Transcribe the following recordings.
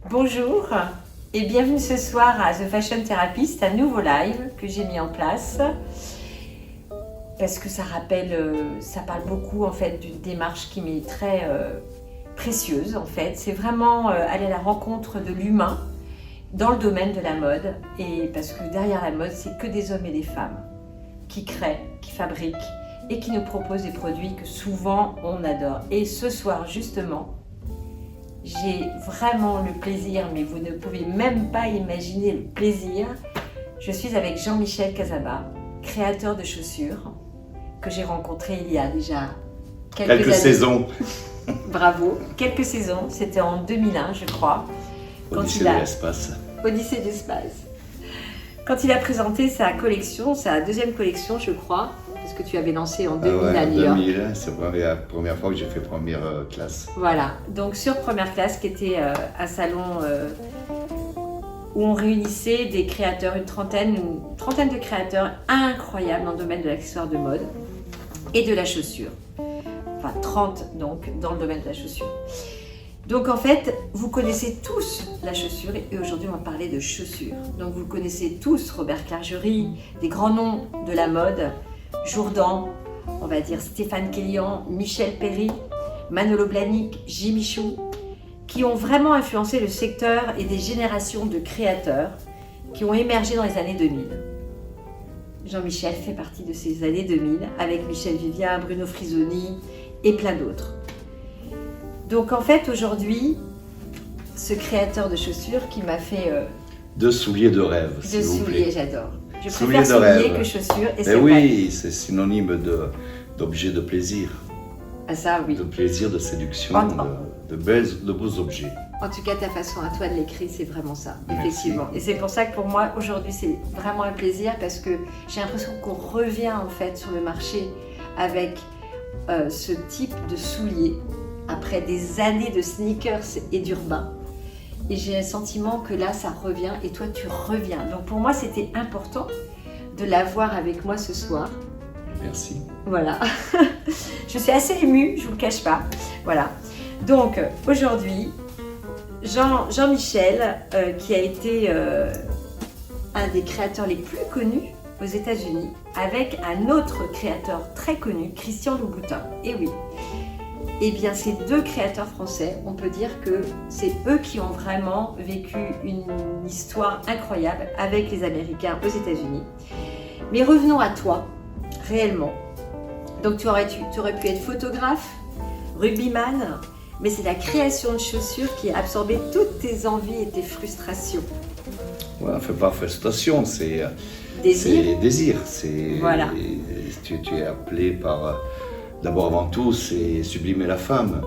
Bonjour et bienvenue ce soir à The Fashion Therapist, un nouveau live que j'ai mis en place parce que ça parle beaucoup en fait d'une démarche qui m'est très précieuse en fait. C'est vraiment aller à la rencontre de l'humain dans le domaine de la mode et parce que derrière la mode, c'est que des hommes et des femmes qui créent, qui fabriquent et qui nous proposent des produits que souvent on adore. Et ce soir justement, j'ai vraiment le plaisir, mais vous ne pouvez même pas imaginer le plaisir. Je suis avec Jean-Michel Casaba, créateur de chaussures, que j'ai rencontré il y a déjà quelques années. Saisons. Bravo, quelques saisons, c'était en 2001 je crois. Odyssée de l'espace. Odyssée de l'espace. Quand il a présenté sa collection, sa deuxième collection je crois, parce que tu avais lancé en 2000 à New York. 2000, c'est la première fois que j'ai fait première classe. Voilà, donc sur Première Classe, qui était un salon où on réunissait des créateurs, une trentaine de créateurs incroyables dans le domaine de l'accessoire de mode et de la chaussure. Enfin 30 donc dans le domaine de la chaussure. Donc en fait, vous connaissez tous la chaussure et aujourd'hui on va parler de chaussures. Donc vous connaissez tous Robert Clergerie, des grands noms de la mode, Jourdan, on va dire Stéphane Kellian, Michel Perry, Manolo Blahnik, Jimmy Choo, qui ont vraiment influencé le secteur et des générations de créateurs qui ont émergé dans les années 2000. Jean-Michel fait partie de ces années 2000 avec Michel Vivien, Bruno Frisoni et plein d'autres. Donc en fait aujourd'hui, ce créateur de chaussures qui m'a fait... De souliers de rêve, s'il vous plaît. De souliers, j'adore. Je souliers préfère de souliers rêve que chaussures. Et mais oui, c'est synonyme d'objet de plaisir. Ah ça oui. De plaisir, de séduction, de beaux objets. En tout cas, ta façon à toi de l'écrire, c'est vraiment ça, Merci. effectivement. Et c'est pour ça que pour moi, aujourd'hui, c'est vraiment un plaisir parce que j'ai l'impression qu'on revient en fait sur le marché avec ce type de souliers après des années de sneakers et d'urbain. Et j'ai le sentiment que là, ça revient et toi, tu reviens. Donc pour moi, c'était important de l'avoir avec moi ce soir. Merci. Voilà. Je suis assez émue, je ne vous le cache pas. Voilà. Donc aujourd'hui, Jean-Michel, qui a été un des créateurs les plus connus aux États-Unis, avec un autre créateur très connu, Christian Louboutin. Et oui. Eh bien, ces deux créateurs français, on peut dire que c'est eux qui ont vraiment vécu une histoire incroyable avec les Américains aux États-Unis. Mais revenons à toi, réellement. Donc, tu aurais pu être photographe, rugbyman, mais c'est la création de chaussures qui a absorbé toutes tes envies et tes frustrations. Ouais, on ne fait pas frustration, c'est désir. Voilà. Tu es appelé par... D'abord, avant tout, c'est sublimer la femme,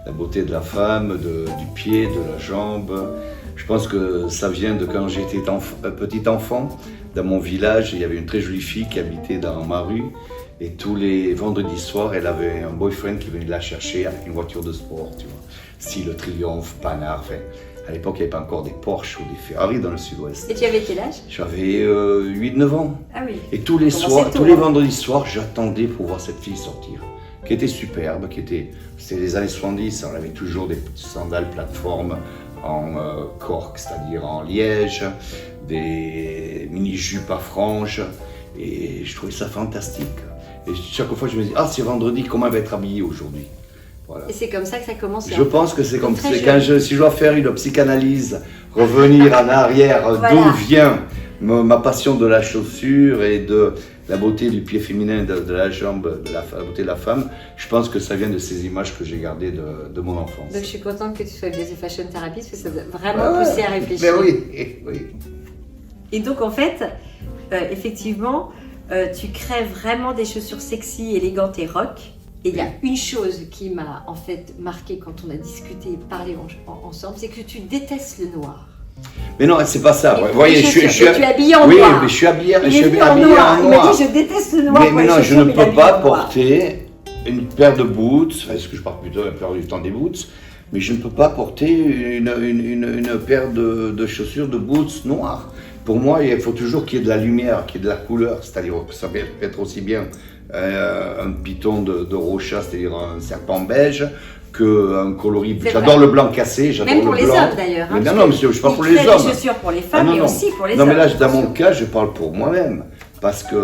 la beauté de la femme, du pied, de la jambe. Je pense que ça vient de quand j'étais petit enfant. Dans mon village, il y avait une très jolie fille qui habitait dans ma rue. Et tous les vendredis soirs, elle avait un boyfriend qui venait la chercher avec une voiture de sport, tu vois. Style Triumph, Panhard, enfin. À l'époque, il n'y avait pas encore des Porsche ou des Ferrari dans le sud-ouest. Et tu avais quel âge? J'avais 8-9 ans. Ah oui. Et tous les vendredis soirs, j'attendais pour voir cette fille sortir, qui était superbe, c'était les années 70, on avait toujours des petites sandales plateformes en cork, c'est-à-dire en liège, des mini-jupes à franges, et je trouvais ça fantastique. Et chaque fois, je me dis, ah, c'est vendredi, comment elle va être habillée aujourd'hui? Voilà. Et c'est comme ça que ça commence. Je pense que c'est comme ça. Si je dois faire une psychanalyse, revenir en arrière, voilà. D'où vient ma passion de la chaussure et de la beauté du pied féminin, de la jambe, de la beauté de la femme, je pense que ça vient de ces images que j'ai gardées de mon enfance. Donc je suis contente que tu sois The Fashion Therapist parce que ça t'a vraiment poussé à réfléchir. Mais oui. Et donc en fait, effectivement, tu crées vraiment des chaussures sexy, élégantes et rock. Et il y a une chose qui m'a en fait marqué quand on a discuté et parlé ensemble, c'est que tu détestes le noir. Mais non, c'est pas ça. Vous voyez, tu es habillé en noir. Oui, mais je suis habillé en noir. Il m'a dit, je déteste le noir. Mais non, je ne peux pas porter une paire de boots, parce que je porte plutôt la plupart du temps des boots, mais je ne peux pas porter une paire de chaussures de boots noires. Pour moi, il faut toujours qu'il y ait de la lumière, qu'il y ait de la couleur, c'est-à-dire que ça peut être aussi bien un python de Rocha, c'est-à-dire un serpent beige, qu'un coloris. C'est J'adore vrai. le blanc cassé, j'adore Même pour le les blanc. hommes d'ailleurs. Mais parce non, que monsieur, je parle il pour les crée hommes. des chaussures pour les Ah, femmes, non, mais non. aussi pour les Non, hommes. mais là, dans mon attention. cas, je parle pour moi-même. Parce que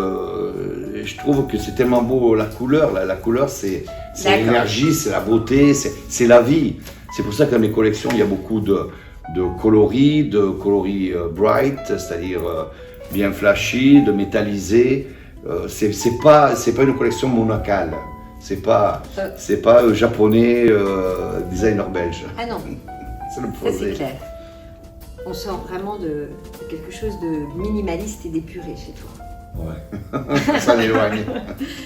je trouve que c'est tellement beau la couleur. La couleur, c'est D'accord. l'énergie, c'est la beauté, c'est la vie. C'est pour ça que dans mes collections, il y a beaucoup de coloris bright, c'est-à-dire bien flashy, de métallisé. C'est pas une collection monocale. C'est pas japonais, designer belge. Ah non, C'est le ça c'est projet. clair. On sort vraiment de quelque chose de minimaliste et d'épuré chez toi. Ouais. Ça l'éloigne.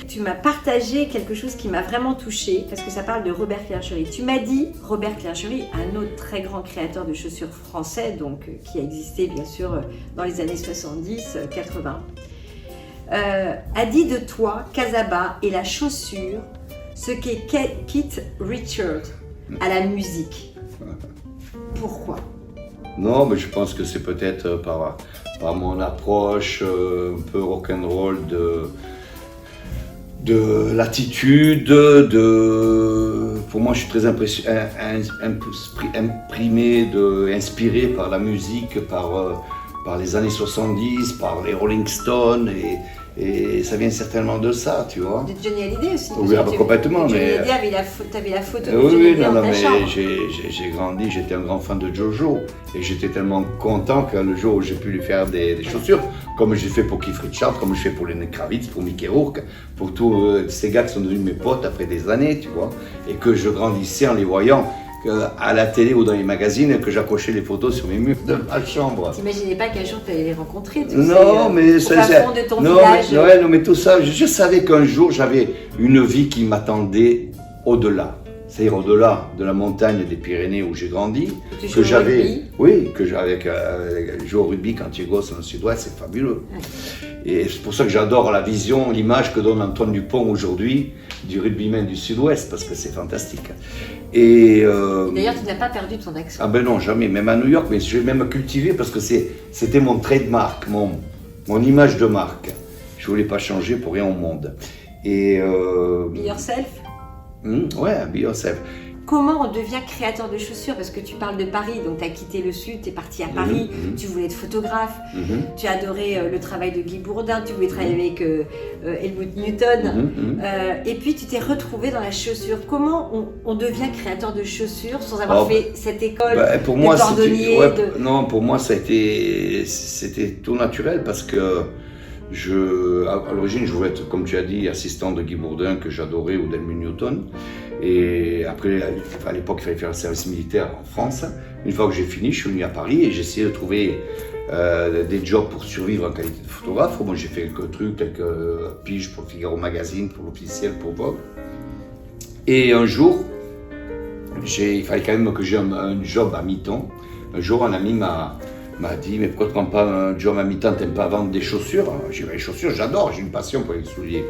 Tu m'as partagé quelque chose qui m'a vraiment touchée parce que ça parle de Robert Clergerie. Tu m'as dit, Robert Clergerie, un autre très grand créateur de chaussures français, donc qui a existé bien sûr dans les années 70-80, a dit de toi qu'Azaba est la chaussure, ce qu'est Keith Richards à la musique. Pourquoi? Non, mais je pense que c'est peut-être par mon approche un peu rock'n'roll de l'attitude, pour moi je suis très imprimé, inspiré par la musique, par les années 70, par les Rolling Stones, et ça vient certainement de ça, tu vois. De Johnny Hallyday aussi. Oui, complètement, Johnny mais... Hallyday t'avais la photo de Oui, Johnny oui, Hallyday non, dans ta mais chambre. j'ai grandi, j'étais un grand fan de Jojo et j'étais tellement content que le jour où j'ai pu lui faire des chaussures, comme j'ai fait pour Keith Richards, comme je fais pour Lenny Kravitz, pour Mickey Rourke, pour tous ces gars qui sont devenus mes potes après des années, tu vois, et que je grandissais en les voyant à la télé ou dans les magazines et que j'accrochais les photos sur mes murs de ma chambre. T'imaginais pas qu'un jour tu allais les rencontrer, tous Non, mais au fin fond de ton non, village. mais, ouais, non, mais tout ça, je savais qu'un jour j'avais une vie qui m'attendait au-delà. C'est-à-dire au-delà de la montagne des Pyrénées où j'ai grandi, Tu joues que au j'avais, rugby. oui, que j'avais joué au rugby quand tu es gosse dans le sud-ouest, c'est fabuleux. Et c'est pour ça que j'adore la vision, l'image que donne Antoine Dupont aujourd'hui du rugbyman du sud-ouest, parce que c'est fantastique. Et D'ailleurs, tu n'as pas perdu ton accent. ah ben non, jamais, même à New York, mais je vais même cultiver parce que c'était mon trademark, mon image de marque. Je voulais pas changer pour rien au monde. Et Be yourself. ouais, be yourself. Comment on devient créateur de chaussures? Parce que tu parles de Paris, donc tu as quitté le sud, tu es parti à Paris, tu voulais être photographe, tu as adoré le travail de Guy Bourdin, tu voulais travailler avec Helmut Newton, et puis tu t'es retrouvé dans la chaussure. Comment on devient créateur de chaussures sans avoir fait cette école pour de moi, cordonnier non, pour moi, c'était tout naturel parce que à l'origine, je voulais être, comme tu as dit, assistant de Guy Bourdin, que j'adorais, ou d'Helmut Newton. Et après, à l'époque, il fallait faire le service militaire en France. Une fois que j'ai fini, je suis venu à Paris et j'ai essayé de trouver des jobs pour survivre en qualité de photographe. Moi, j'ai fait quelques trucs, quelques piges pour le Figaro Magazine, pour l'Officiel, pour Vogue. Et un jour, il fallait quand même que j'ai un job à mi-temps. Un jour, un ami m'a dit, mais pourquoi tu ne prends pas un job à mi-temps, tu n'aimes pas vendre des chaussures? J'ai dit, les chaussures, j'adore, j'ai une passion pour les souliers.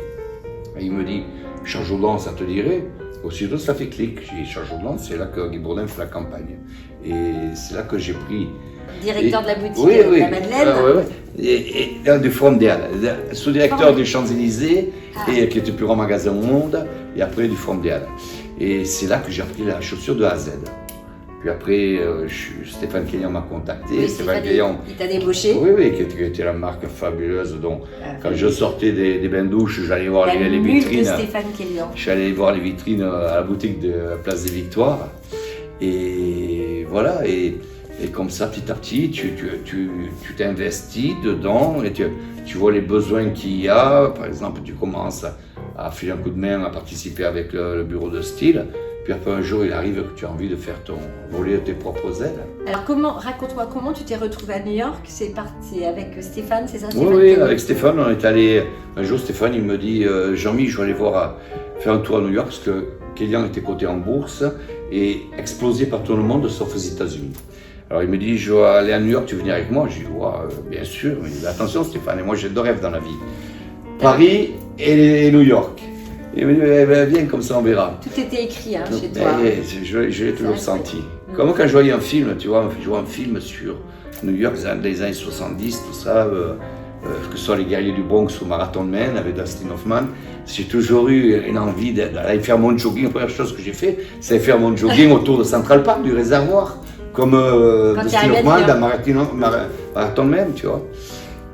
Et il me dit, Charles Jourdan, ça te dirait? Aussitôt, ça fait clic. J'ai dit, Charles Jourdan, c'est là que Guy Bourdin fait la campagne. Et c'est là que j'ai pris... Directeur de la boutique oui, La Madeleine. Et du Forum des Halles, sous-directeur du Champs-Élysées, et qui était le plus grand magasin au monde, et après du Forum des Halles. Et c'est là que j'ai appris la chaussure de A à Z. Puis après, Stéphane Quélian m'a contacté. Oui, Stéphane Quélian, il t'a débauché. oui, qui était la marque fabuleuse. Donc, quand je sortais des bains-douches, j'allais voir les La vitrines. de Stéphane Quélian. Je suis allé voir les vitrines à la boutique de la Place des Victoires. Et voilà, et comme ça, petit à petit, tu t'investis dedans et tu vois les besoins qu'il y a. Par exemple, tu commences à filer un coup de main, à participer avec le bureau de style. Puis après un jour, il arrive que tu as envie de faire voler tes propres ailes. Alors raconte-moi comment tu t'es retrouvé à New York? C'est parti avec Stéphane, c'est ça? Oui, avec Stéphane, on est allé. Un jour, Stéphane, il me dit, Jean-Mi, je vais aller faire un tour à New York parce que Quélian était coté en bourse et explosé par tout le monde, sauf aux États-Unis. Alors il me dit, je vais aller à New York, tu veux venir avec moi? Je dis, ouais, bien sûr. Il me dit, attention Stéphane, et moi j'ai deux rêves dans la vie. Paris et New York. Il me dit, viens, comme ça on verra. Tout était écrit chez toi. Je l'ai toujours senti. Comme quand je voyais un film, tu vois, je vois un film sur New York, les années 70, tout ça, que ce soit les Guerriers du Bronx ou Marathon de Maine avec Dustin Hoffman, j'ai toujours eu une envie d'aller faire mon jogging. La première chose que j'ai fait, c'est faire mon jogging autour de Central Park, du réservoir, comme Dustin Hoffman dans Marathon de Maine, tu vois.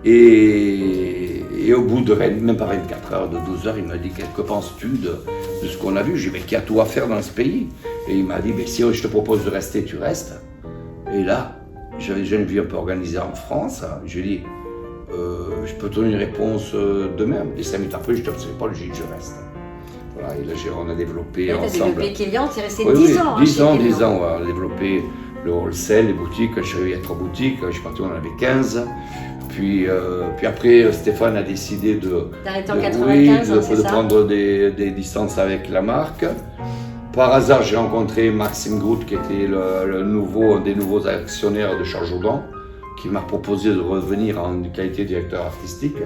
Et au bout de même pas 24 heures, de 12 heures, il m'a dit « Que penses-tu de ce qu'on a vu ?» J'ai dit « Mais qu'il y a tout à faire dans ce pays ?» Et il m'a dit « Si je te propose de rester, tu restes. » Et là, j'avais déjà une vie un peu organisée en France. J'ai dit je peux te donner une réponse demain. Et 5 minutes après, je te sais pas, j'ai dit je reste. Voilà, et là, on a développé ensemble. Tu as développé Kélian, tu es resté 10 ans. 10 ans, on a développé le wholesale, les boutiques. Quand je suis arrivé, il y a 3 boutiques. Je suis parti, on en avait 15. Puis après, Stéphane a décidé d'arrêter en 95, de prendre des distances avec la marque. Par hasard, j'ai rencontré Maxime Groot, qui était un des nouveaux actionnaires de Charles Jourdan, qui m'a proposé de revenir en qualité de directeur artistique.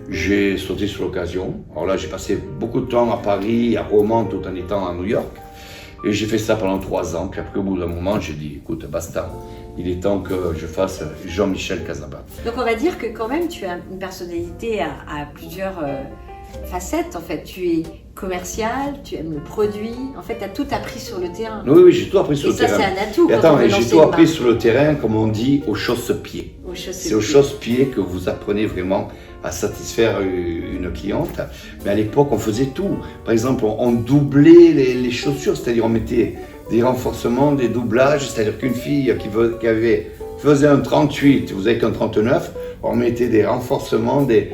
J'ai sauté sur l'occasion. Alors là, j'ai passé beaucoup de temps à Paris, à Romans, tout en étant à New York. Et j'ai fait ça pendant 3 ans. Puis après, au bout d'un moment, j'ai dit, écoute, basta. Il est temps que je fasse Jean-Michel Casabat. Donc on va dire que quand même, tu as une personnalité à plusieurs facettes. En fait, tu es commercial, tu aimes le produit. En fait, tu as tout appris sur le terrain. Oui, j'ai tout appris sur le terrain. Et ça, c'est un atout. Et attends, j'ai tout appris sur le terrain, comme on dit, aux chausse-pieds. C'est aux chausse-pieds que vous apprenez vraiment à satisfaire une cliente. Mais à l'époque, on faisait tout. Par exemple, on doublait les chaussures, c'est-à-dire on mettait des renforcements, des doublages, c'est-à-dire qu'une fille qui faisait un 38, vous avez qu'un 39, on mettait des renforcements, des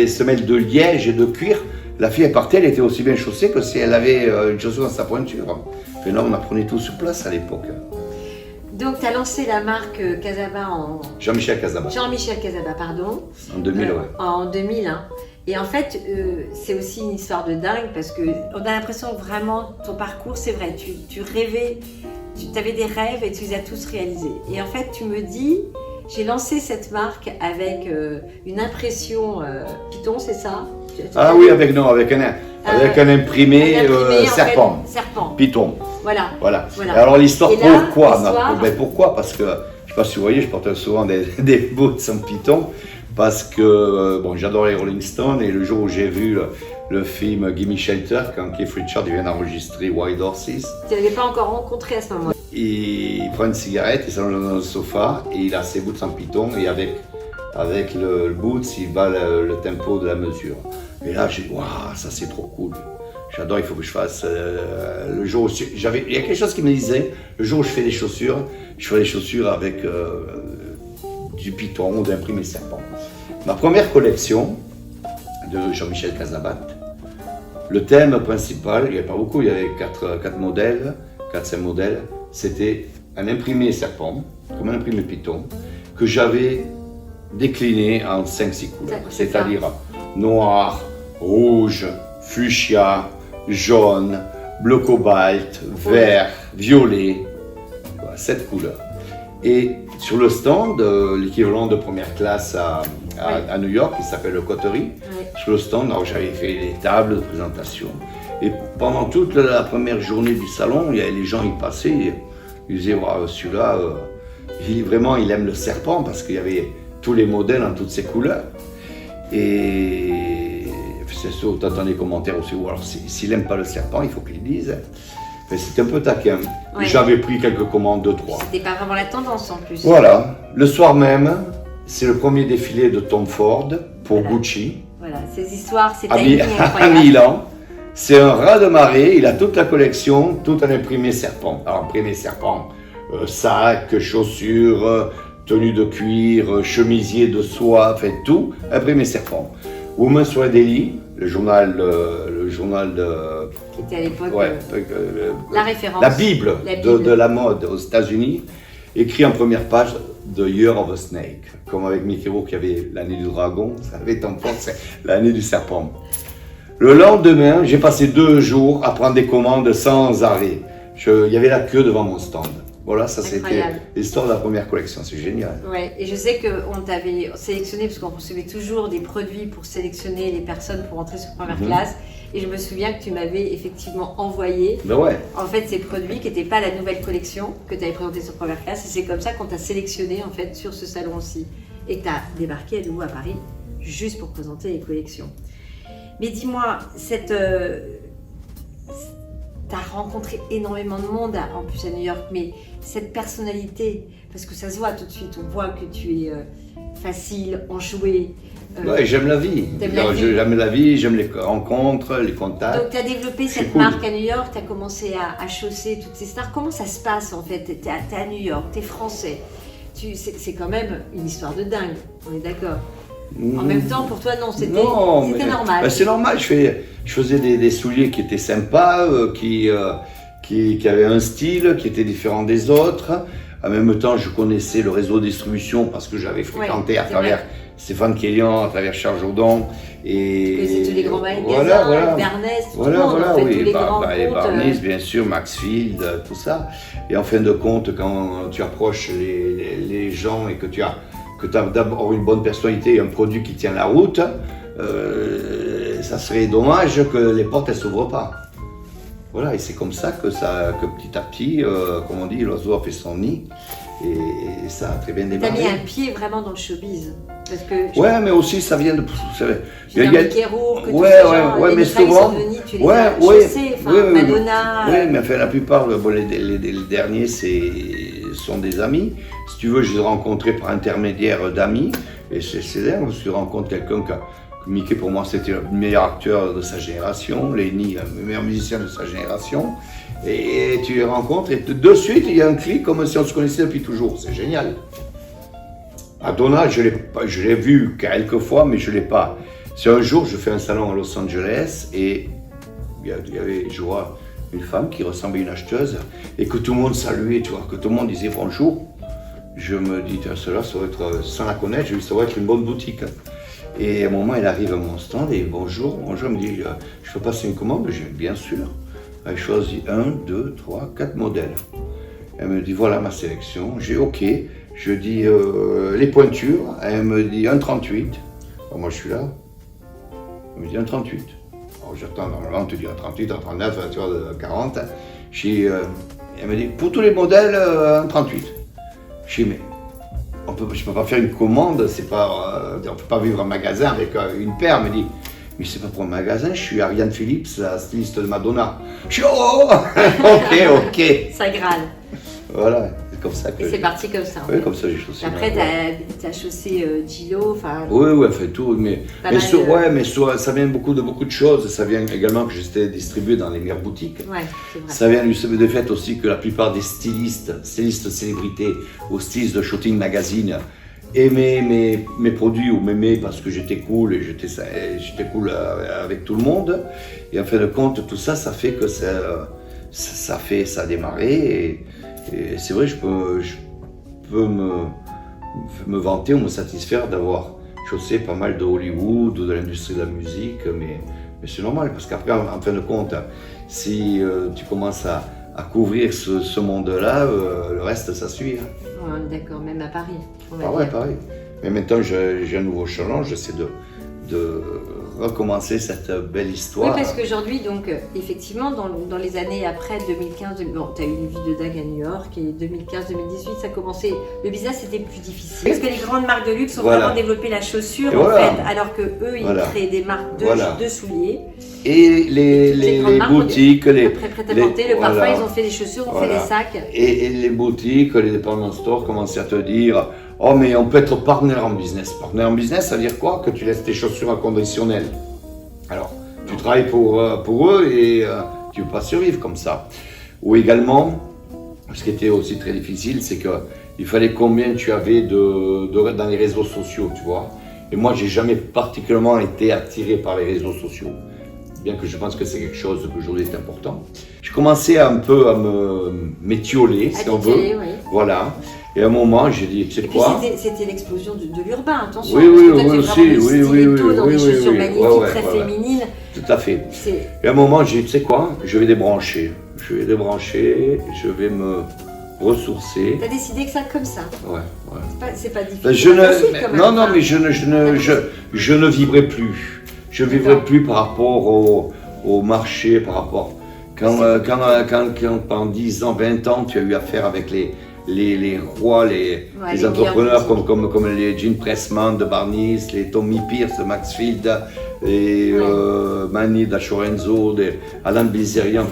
semelles de liège et de cuir. La fille, elle partait, elle était aussi bien chaussée que si elle avait une chaussure dans sa pointure. Et là, on apprenait tout sur place à l'époque. Donc, tu as lancé la marque Casabat en... Jean-Michel Casabat, pardon. En 2000, ouais. En 2000, hein. Et en fait, c'est aussi une histoire de dingue parce qu'on a l'impression que vraiment, ton parcours, c'est vrai, tu rêvais, tu avais des rêves et tu les as tous réalisés. Et en fait, tu me dis, j'ai lancé cette marque avec une impression Python, c'est ça? Ah oui, avec un imprimé serpent. Python. Voilà. Alors l'histoire, pourquoi? Parce que, je ne sais pas si vous voyez, je porte souvent des boots en Python. Parce que j'adore les Rolling Stones et le jour où j'ai vu le film Gimme Shelter, quand Keith Richards vient d'enregistrer Wild Horses. Tu ne l'avais pas encore rencontré à ce moment-là. Il prend une cigarette, il s'allonge dans le sofa et il a ses boots en Python et avec le boots, il bat le tempo de la mesure. Et là, j'ai dit, waouh, ça c'est trop cool. J'adore, il faut que je fasse. Le jour où il y a quelque chose qui me disait, le jour où je fais des chaussures, je fais des chaussures avec du Python ou d'imprimé serpent. Ma première collection de Jean-Michel Casabat, le thème principal, il n'y avait pas beaucoup, il y avait 4 modèles, 4-5 modèles, c'était un imprimé serpent, comme un imprimé Python, que j'avais décliné en 5-6 couleurs, c'est-à-dire noir, rouge, fuchsia, jaune, bleu cobalt, vert, violet, voilà, 7 couleurs. Et sur le stand, l'équivalent de première classe à New York, qui s'appelle le Coterie, sur le stand, j'avais fait les tables de présentation. Et pendant toute la première journée du salon, les gens y passaient, ils disaient wow, celui-là, vraiment il aime le serpent parce qu'il y avait tous les modèles en toutes ses couleurs. Et c'est sûr, tu entends des commentaires aussi, ou alors s'il n'aime pas le serpent, il faut qu'il le dise. C'était un peu taquin. Ouais. J'avais pris quelques commandes, 2-3. C'était pas vraiment la tendance en plus. Voilà. Le soir même, c'est le premier défilé de Tom Ford pour Gucci. Voilà, ces histoires, c'est à Milan. C'est un raz-de-marée, il a toute la collection, tout en imprimé serpent. Alors imprimé serpent, sac, chaussures, tenue de cuir, chemisier de soie, enfin tout, imprimé serpent. Women's Daily, le journal de... Qui était à l'époque la référence. La Bible, de la mode aux États-Unis, écrit en première page The Year of a Snake, comme avec Mickey Rourke qui avait l'année du dragon, ça avait Tom Ford, c'est l'année du serpent. Le lendemain, j'ai passé 2 jours à prendre des commandes sans arrêt. Il y avait la queue devant mon stand. Voilà, ça c'était l'histoire de la première collection, c'est génial. Ouais, et je sais qu'on t'avait sélectionné, parce qu'on recevait toujours des produits pour sélectionner les personnes pour entrer sur première classe. Et je me souviens que tu m'avais effectivement envoyé en fait ces produits qui n'étaient pas la nouvelle collection que tu avais présentée sur première classe. Et c'est comme ça qu'on t'a sélectionné en fait sur ce salon-ci. et que tu as débarqué à nouveau à Paris juste pour présenter les collections. Mais dis-moi, tu as rencontré énormément de monde en plus à New York, mais cette personnalité, parce que ça se voit tout de suite, on voit que tu es facile, enjoué. Ouais, j'aime la vie. J'aime la vie, j'aime les rencontres, les contacts. Donc tu as développé cette marque à New York, tu as commencé à chausser toutes ces stars. Comment ça se passe en fait? Tu es à New York, tu es français. C'est quand même une histoire de dingue, on est d'accord? En même temps, pour toi, non, c'était normal. Ben, c'est normal, je faisais des souliers qui étaient sympas, qui avaient un style, qui était différent des autres. En même temps, je connaissais le réseau de distribution parce que j'avais fréquenté à travers Stéphane Kélian, à travers Charles Jourdan. Et tous les grands magasins, Bernès, tout le monde, en fait, tous les grands comptes. Barnes, bien sûr, Maxfield, tout ça. Et en fin de compte, quand tu approches les gens et que tu as d'abord une bonne personnalité et un produit qui tient la route, ça serait dommage que les portes ne s'ouvrent pas. Voilà, et c'est comme ça que petit à petit, comme on dit, l'oiseau a fait son nid et ça a très bien démarré. Tu as mis un pied vraiment dans le showbiz. Parce que ouais, mais aussi ça vient de. Il y a Mickey Rourke, mais souvent. Tu les as chaussés, Madonna. Oui, mais enfin, la plupart, les derniers, sont des amis. Si tu veux, je les ai rencontrés par intermédiaire d'amis. Et c'est là où tu rencontres quelqu'un Mickey, pour moi, c'était le meilleur acteur de sa génération. Lenny, le meilleur musicien de sa génération. Et tu les rencontres et de suite, il y a un clic comme si on se connaissait depuis toujours. C'est génial. Madonna, je l'ai vu quelques fois, mais je ne l'ai pas. C'est un jour, je fais un salon à Los Angeles et je vois une femme qui ressemblait à une acheteuse et que tout le monde saluait, tu vois, que tout le monde disait bonjour. Je me dis, cela, ça va être, sans la connaître, je dis, ça va être une bonne boutique. Et à un moment, elle arrive à mon stand et bonjour, elle me dit, je peux passer une commande? Je dis, bien sûr. Elle choisit 1, 2, 3, 4 modèles. Elle me dit, voilà ma sélection. J'ai OK. Je dis les pointures, elle me dit 1,38. Alors moi je suis là, elle me dit 1,38. Alors j'attends, normalement on te dit 1,38, 1,39, tu vois, 40. Elle me dit pour tous les modèles 1,38. Je dis mais je peux pas faire une commande, c'est pas, on peut pas vivre un magasin avec une paire. Elle me dit mais c'est pas pour un magasin, je suis Ariane Phillips, la styliste de Madonna. Je dis oh ok. Ça grâle. Voilà. Comme ça que c'est parti comme ça. Oui, comme ça j'ai chaussé. Après, tu as chaussé Gillo, enfin. Oui, fait tout. Mais ça vient de beaucoup de choses. Ça vient également que j'étais distribué dans les meilleures boutiques. Ouais, c'est vrai. Ça vient du fait aussi que la plupart des stylistes célébrités ou stylistes de Shooting Magazine aimaient mes produits ou m'aimaient parce que j'étais cool et j'étais cool avec tout le monde. Et en fin de compte, tout ça, ça fait que ça a démarré. Et c'est vrai, je peux me vanter ou me satisfaire d'avoir chaussé pas mal de Hollywood ou de l'industrie de la musique, mais c'est normal, parce qu'après, en fin de compte, si tu commences à couvrir ce monde-là, le reste, ça suit. Hein. Ouais, on est d'accord, même à Paris. Ouais, pareil. Mais maintenant, j'ai un nouveau challenge, j'essaie de recommencer cette belle histoire. Oui, parce qu'aujourd'hui, donc, effectivement, dans les années après 2015, bon, tu as eu une vie de dingue à New York, et 2015-2018, ça a commencé, le business était plus difficile. Parce que les grandes marques de luxe ont vraiment développé la chaussure, en fait, alors que eux, ils créent des marques de souliers. Et les boutiques, après prêt-à-porter, le parfum, ils ont fait des chaussures, ont fait des sacs. Et les boutiques, les department stores commençaient à te dire oh, mais on peut être partenaire en business. Partenaire en business, ça veut dire quoi? Que tu laisses tes chaussures inconditionnelles. Alors, tu travailles pour eux et tu ne peux pas survivre comme ça. Ou également, ce qui était aussi très difficile, c'est qu'il fallait combien tu avais dans les réseaux sociaux, tu vois. Et moi, j'ai jamais particulièrement été attiré par les réseaux sociaux. Bien que je pense que c'est quelque chose qu'aujourd'hui est important. J'ai commencé un peu à m'étioler, si on veut. Oui. Voilà. Et à un moment, j'ai dit, tu sais quoi? C'était l'explosion de l'urbain, attention. Oui, dans des chaussures magnifiques, très féminines. Tout à fait. Et à un moment, j'ai dit, tu sais quoi? Je vais débrancher. Je vais me ressourcer. T'as décidé que ça comme ça? Ouais. C'est pas difficile. Non, mais je ne vibrais plus. Je ne vibrais plus par rapport au marché, par rapport. Quand pendant 10 ans, 20 ans, tu as eu affaire avec les rois, les entrepreneurs comme les Gene Pressman de Barnies, les Tommy Pierce de Maxfield, les Manny d'Ashorenzo, Alan Bilzerian,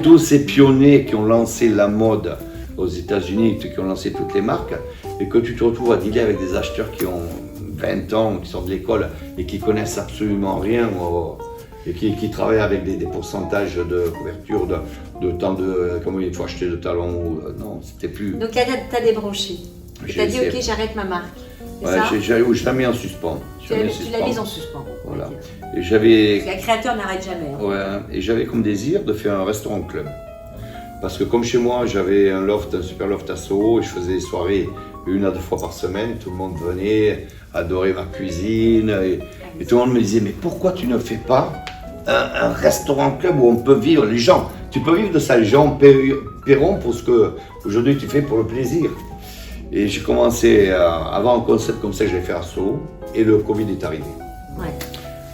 tous ces pionniers qui ont lancé la mode aux États-Unis, qui ont lancé toutes les marques, et que tu te retrouves à dealer avec des acheteurs qui ont 20 ans, qui sortent de l'école et qui connaissent absolument rien, et qui travaillent avec des pourcentages de couverture de temps de combien il faut acheter de talons. Non, c'était plus. Donc tu as débranché. Tu as dit ok, j'arrête ma marque. Ouais, je l'ai mis en suspens. Tu l'as mise en suspens. Voilà. Et j'avais. Parce qu'un créateur n'arrête jamais. Hein. Ouais. Et j'avais comme désir de faire un restaurant club. Parce que comme chez moi, j'avais un super loft à Soho et je faisais des soirées 1 à 2 fois par semaine. Tout le monde venait, adorait ma cuisine et tout le monde me disait mais pourquoi tu ne fais pas un restaurant club où on peut vivre les gens. Tu peux vivre de ça, les gens paieront pour ce que aujourd'hui tu fais pour le plaisir. Et j'ai commencé à avoir un concept comme ça que je vais faire à Soho et le Covid est arrivé. Ouais.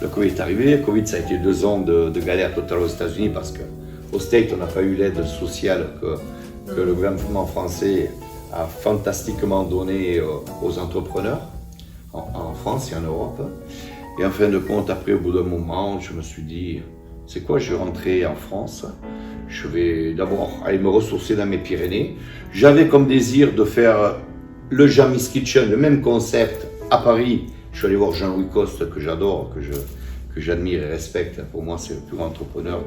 Le Covid est arrivé, le Covid ça a été 2 ans de galère totale aux États-Unis parce qu'au States on n'a pas eu l'aide sociale que le gouvernement français a fantastiquement donné aux entrepreneurs en France et en Europe. Et en fin de compte, après, au bout d'un moment, je me suis dit, c'est quoi, je vais rentrer en France. Je vais d'abord aller me ressourcer dans mes Pyrénées. J'avais comme désir de faire le Jamie's Kitchen, le même concept à Paris. Je suis allé voir Jean-Louis Coste, que j'adore, que j'admire et respecte. Pour moi, c'est le plus grand entrepreneur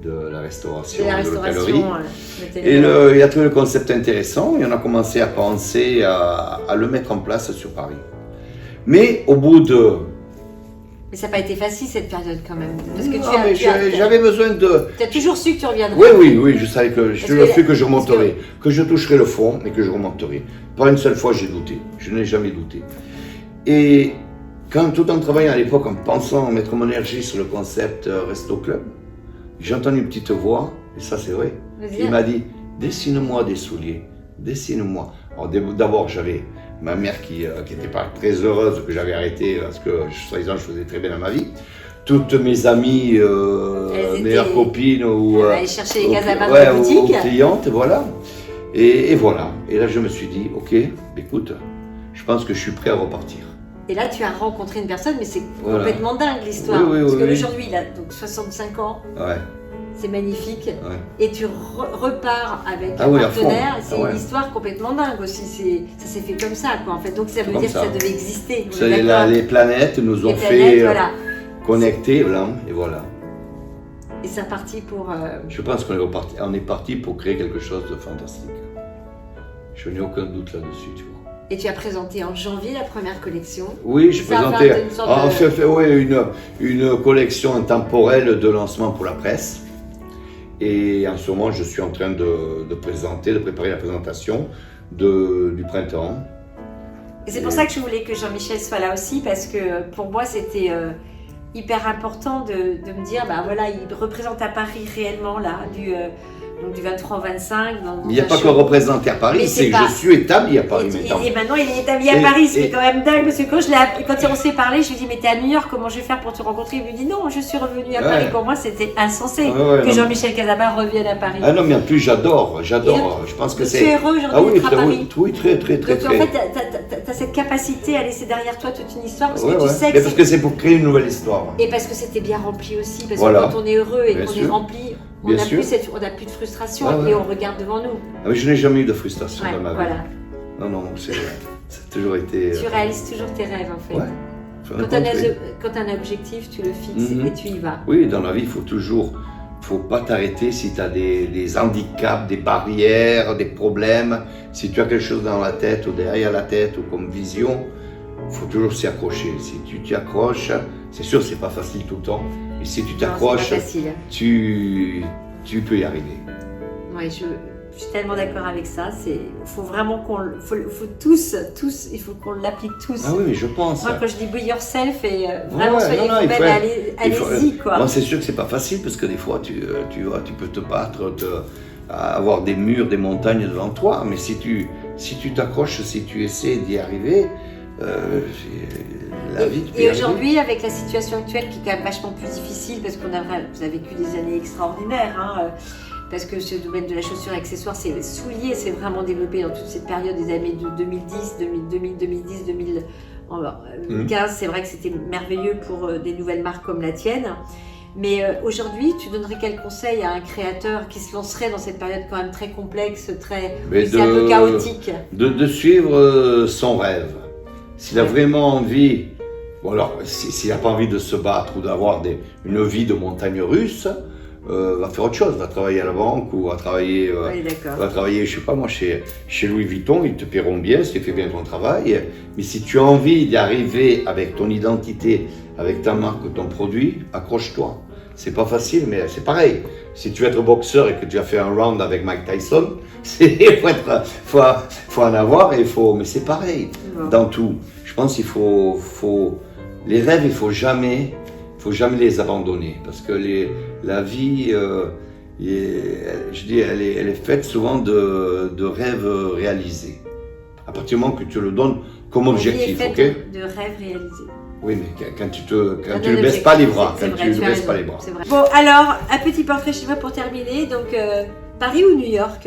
de la restauration, de l'hôtellerie. Et il a trouvé le concept intéressant et on a commencé à penser à le mettre en place sur Paris. Mais au bout de... Mais ça n'a pas été facile cette période quand même. Parce que j'avais besoin de... Tu as toujours su que tu reviendrais. Oui, je savais que je remonterais, que je toucherais le fond et que je remonterais. Pas une seule fois j'ai douté, je n'ai jamais douté. Et quand tout en travaillant à l'époque, en pensant mettre mon énergie sur le concept Resto Club, j'ai entendu une petite voix, et ça c'est vrai, il m'a dit « Dessine-moi des souliers, dessine-moi ». Alors d'abord j'avais ma mère qui n'était pas très heureuse que j'avais arrêté parce que soi-disant je faisais très bien dans ma vie. Toutes mes amies, meilleures copines ou chercher les casabas dans la boutique. Ou clientes, voilà. Et voilà. Et là je me suis dit, ok, écoute, je pense que je suis prêt à repartir. Et là tu as rencontré une personne, mais c'est complètement dingue l'histoire. Parce qu'aujourd'hui il a donc 65 ans. Ouais. C'est magnifique. Ouais. Et tu repars avec un partenaire. C'est une histoire complètement dingue aussi. Ça s'est fait comme ça, quoi, en fait. Donc ça veut dire que ça devait exister. Les planètes nous ont fait connecter, et voilà. Et c'est reparti pour... Je pense qu'on est parti pour créer quelque chose de fantastique. Je n'ai aucun doute là-dessus, tu vois. Et tu as présenté en janvier la première collection. Oui, j'ai présenté une collection intemporelle de lancement pour la presse. Et en ce moment, je suis en train de préparer la présentation du printemps. Et c'est pour ça que je voulais que Jean-Michel soit là aussi, parce que pour moi, c'était hyper important de me dire, bah voilà, il représente à Paris réellement, là, du 23 au 25. Il n'y a pas que représenté à Paris, c'est que je suis établi à Paris maintenant. Et maintenant, il est établi à Paris, c'est quand même dingue, parce que quand on s'est parlé, je lui ai dit, mais t'es à New York, comment je vais faire pour te rencontrer? Il me dit, non, je suis revenu à Paris. Pour moi, c'était insensé que Jean-Michel Casabas revienne à Paris. Ah non, mais en plus, j'adore. Je pense que c'est... Tu es heureux aujourd'hui d'être à Paris? Oui, très. Donc en fait, t'as cette capacité à laisser derrière toi toute une histoire, parce que tu sais que... Mais parce que c'est pour créer une nouvelle histoire. Et parce que c'était bien rempli aussi, parce que quand on est heureux et qu'on est rempli, on n'a plus de frustration et on regarde devant nous. Ah, mais je n'ai jamais eu de frustration dans ma vie. Non, c'est toujours été... Tu réalises toujours tes rêves en fait. Ouais. Quand tu as un objectif, tu le fixes et tu y vas. Oui, dans la vie, il faut pas t'arrêter si tu as des handicaps, des barrières, des problèmes. Si tu as quelque chose dans la tête ou derrière la tête ou comme vision, il faut toujours s'y accrocher. Si tu t'y accroches, c'est sûr que c'est pas facile tout le temps. Et si tu t'accroches, tu peux y arriver. Oui, je suis tellement d'accord avec ça. Il faut vraiment faut tous, il faut qu'on l'applique tous. Ah oui, mais je pense. Moi, quand je dis be yourself et vraiment soyez vous-même, allez-y, quoi. Moi, c'est sûr que c'est pas facile parce que des fois, tu peux te battre, avoir des murs, des montagnes devant toi. Mais si tu t'accroches, si tu essaies d'y arriver, la vie. Et aujourd'hui, avec la situation actuelle qui est quand même vachement plus difficile, parce vous avez vécu des années extraordinaires, parce que ce domaine de la chaussure accessoire, c'est souliers, c'est vraiment développé dans toute cette période des années de 2010, 2015. C'est vrai que c'était merveilleux pour des nouvelles marques comme la tienne. Mais aujourd'hui, tu donnerais quel conseil à un créateur qui se lancerait dans cette période quand même très complexe, c'est un peu chaotique? De suivre son rêve. S'il a vraiment envie, bon alors, s'il n'a pas envie de se battre ou d'avoir une vie de montagne russe, va faire autre chose, va travailler à la banque ou va travailler, je sais pas moi, chez Louis Vuitton, ils te paieront bien si tu fais bien ton travail. Mais si tu as envie d'y arriver avec ton identité, avec ta marque, ton produit, accroche-toi. C'est pas facile, mais c'est pareil. Si tu veux être boxeur et que tu as fait un round avec Mike Tyson, faut en avoir mais c'est pareil dans tout. Je pense qu'il faut les rêves, il faut jamais les abandonner parce que la vie, je dis, elle est faite souvent de rêves réalisés. À partir du moment que tu le donnes comme objectif, ok ? De rêves réalisés. Oui, mais quand tu ne baisses pas les bras, Bon, alors, un petit portrait chez moi pour terminer. Donc, Paris ou New York?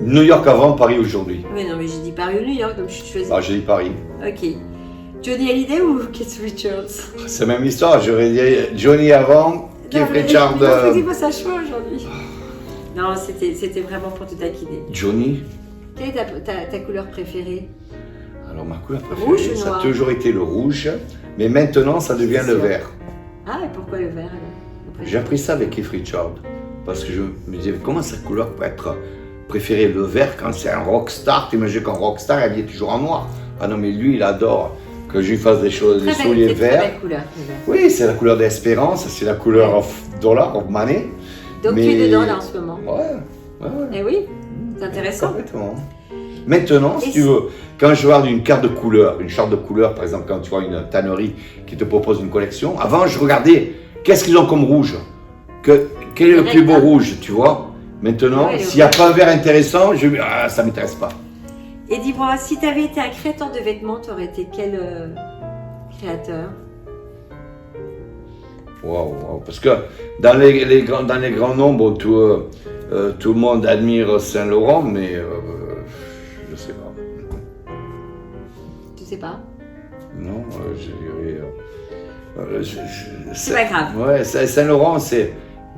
New York avant, Paris aujourd'hui. Oui, non, mais j'ai dit Paris ou New York, donc je suis choisie. Ah, j'ai dit Paris. Ok. Johnny Hallyday ou Keith Richards? C'est la même histoire, j'aurais dit Johnny avant, Keith Richards. Non, dis-moi ça choix aujourd'hui. Non, c'était vraiment pour te taquiner. Johnny. Quelle est ta couleur préférée? Alors ma couleur préférée, rouge ou ça noir? a toujours été le rouge, mais maintenant ça devient le vert. Ah, et pourquoi le vert? J'ai appris ça avec Keith Richards, parce que je me disais, comment sa couleur peut être préférée le vert quand c'est un rockstar? T'imagines qu'un rockstar, elle est toujours en noir. Ah non, mais lui, il adore que je lui fasse des souliers verts. Très belle couleur, oui, c'est la couleur d'espérance, c'est la couleur of dollar, of money. Donc tu es dedans là en ce moment? Ouais. Eh oui, c'est intéressant. Complètement. Maintenant, si tu veux, quand je regarde une charte de couleur, par exemple, quand tu vois une tannerie qui te propose une collection, avant je regardais qu'est-ce qu'ils ont comme rouge, quel est le plus beau rouge, tu vois. Maintenant, s'il n'y a pas un vert intéressant, ça ne m'intéresse pas. Et dis-moi, si tu avais été un créateur de vêtements, tu aurais été quel créateur? Wow, parce que dans les grands nombres, tout le monde admire Saint Laurent, mais je sais pas. Tu sais pas? Non, je dirais. C'est pas grave. Ouais, Saint Laurent,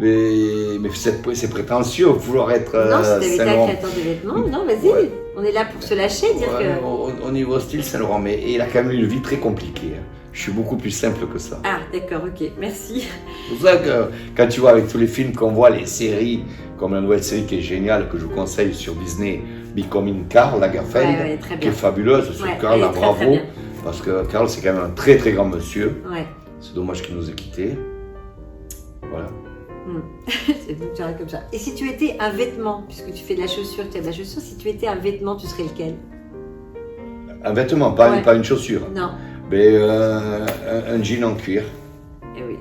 mais c'est prétentieux vouloir être. Non, si tu avais été un créateur de vêtements, non, vas-y. Ouais. On est là pour se lâcher, dire que. Au niveau style, Saint Laurent, mais il a quand même eu une vie très compliquée. Je suis beaucoup plus simple que ça. Ah, d'accord, ok, merci. C'est pour ça que quand tu vois avec tous les films qu'on voit, les séries, comme la nouvelle série qui est géniale, que je vous conseille sur Disney, Becoming Karl Lagerfeld, qui est fabuleuse. Sur Karl, bravo, très parce que Karl, c'est quand même un très très grand monsieur. Ouais. C'est dommage qu'il nous ait quittés. Voilà. C'est comme ça. Et si tu étais un vêtement, puisque tu fais de la chaussure, tu as de la chaussure, si tu étais un vêtement, tu serais lequel? Un vêtement, pas une chaussure. Non. Mais un jean en cuir. Eh oui.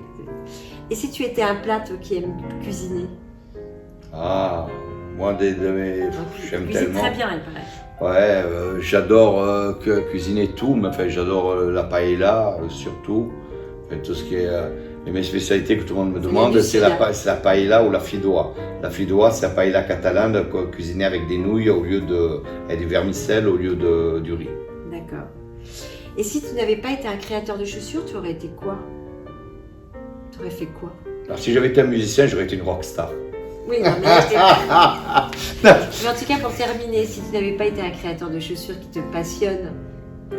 Et si tu étais un plat, toi qui aimes cuisiner? Ah, moi j'aime tellement. Très bien, il paraît. Ouais, j'adore cuisiner tout, mais enfin j'adore la paella surtout. Enfin, tout ce qui est mes spécialités que tout le monde me demande, c'est la paella ou la fideuà. La fideuà, c'est la paella catalane cuisinée avec des nouilles et du vermicelle au lieu du riz. D'accord. Et si tu n'avais pas été un créateur de chaussures, tu aurais été quoi? Tu aurais fait quoi? Alors si j'avais été un musicien, j'aurais été une rockstar. Oui, non, mais en tout cas, pour terminer, si tu n'avais pas été un créateur de chaussures qui te passionne...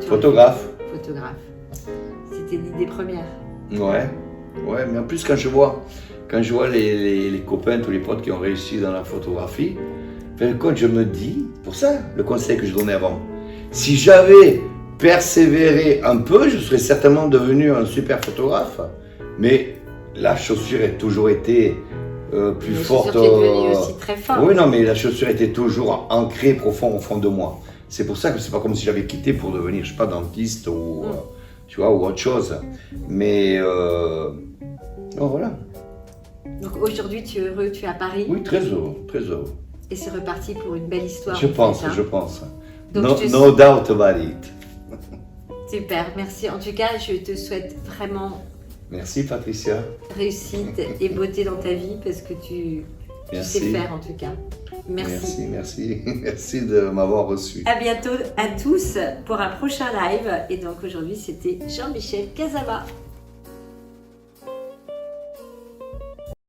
Photographe. C'était l'idée première. Ouais, mais en plus quand je vois les copains, tous les potes qui ont réussi dans la photographie, quand je me dis, pour ça, le conseil que je donnais avant, si j'avais persévéré un peu, je serais certainement devenu un super photographe. Mais la chaussure a toujours été plus forte. La chaussure est devenue aussi très forte. Oui, non, mais la chaussure était toujours ancrée profond au fond de moi. C'est pour ça que c'est pas comme si j'avais quitté pour devenir, je sais pas, dentiste ou tu vois, ou autre chose. Mais voilà. Donc aujourd'hui, tu es heureux, tu es à Paris? Oui, très heureux, très heureux. Et c'est reparti pour une belle histoire. Je pense. Donc, no doubt about it. Super, merci. En tout cas, je te souhaite vraiment... Merci Patricia. Réussite et beauté dans ta vie parce que Tu sais faire en tout cas. Merci. Merci de m'avoir reçu. À bientôt à tous pour un prochain live. Et donc aujourd'hui, c'était Jean-Michel Casaba.